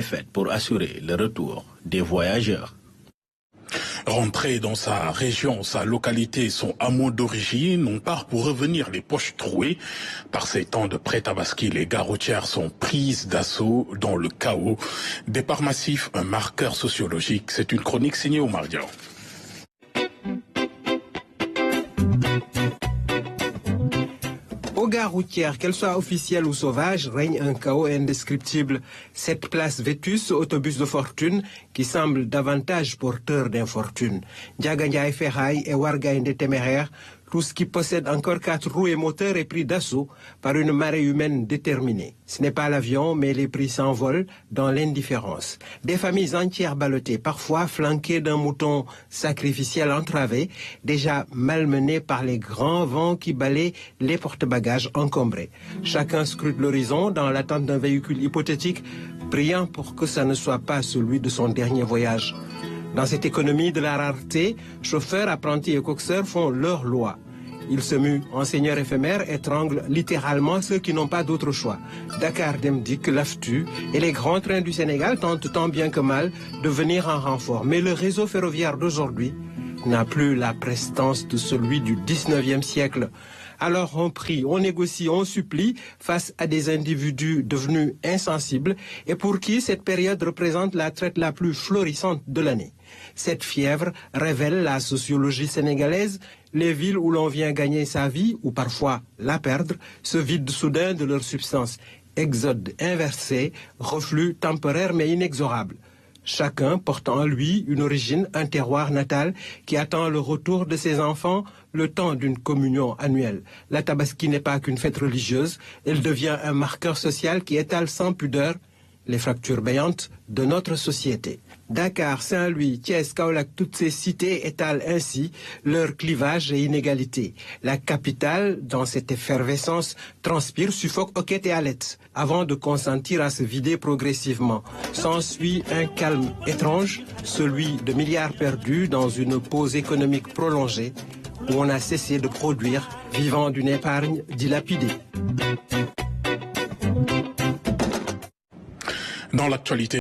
faite pour assurer le retour des voyageurs. Rentré dans sa région, sa localité, son hameau d'origine, on part pour revenir les poches trouées. Par ces temps de prêt-à-basquer, les gares routières sont prises d'assaut dans le chaos. Départ massif, un marqueur sociologique. C'est une chronique signée Omar Diaw. Aux gares routières, qu'elles soient officielles ou sauvages, règne un chaos indescriptible. Cette place vétuste, autobus de fortune, qui semble davantage porteur d'infortune. Ndiaga Ndiaye Ferraille et Wargaïndé téméraire, tout ce qui possède encore 4 roues et moteur est pris d'assaut par une marée humaine déterminée. Ce n'est pas l'avion, mais les prix s'envolent dans l'indifférence. Des familles entières ballottées, parfois flanquées d'un mouton sacrificiel entravé, déjà malmenées par les grands vents qui balaient les porte-bagages encombrés. Chacun scrute l'horizon dans l'attente d'un véhicule hypothétique, priant pour que ça ne soit pas celui de son dernier voyage. Dans cette économie de la rareté, chauffeurs, apprentis et coxeurs font leur loi. Ils se muent en seigneurs éphémères, étranglent littéralement ceux qui n'ont pas d'autre choix. Dakar Demdik, l'AFTU et les grands trains du Sénégal tentent tant bien que mal de venir en renfort. Mais le réseau ferroviaire d'aujourd'hui n'a plus la prestance de celui du 19e siècle. Alors on prie, on négocie, on supplie face à des individus devenus insensibles et pour qui cette période représente la traite la plus florissante de l'année. Cette fièvre révèle la sociologie sénégalaise. Les villes où l'on vient gagner sa vie, ou parfois la perdre, se vident soudain de leur substance. Exode inversé, reflux temporaire mais inexorable. Chacun porte en lui une origine, un terroir natal qui attend le retour de ses enfants le temps d'une communion annuelle. La Tabaski n'est pas qu'une fête religieuse, elle devient un marqueur social qui étale sans pudeur les fractures béantes de notre société. Dakar, Saint-Louis, Thiès, Kaolack, toutes ces cités étalent ainsi leur clivage et inégalité. La capitale, dans cette effervescence, transpire, suffoque, hoquette et halète, avant de consentir à se vider progressivement. S'ensuit un calme étrange, celui de milliards perdus dans une pause économique prolongée, où on a cessé de produire, vivant d'une épargne dilapidée. Dans l'actualité,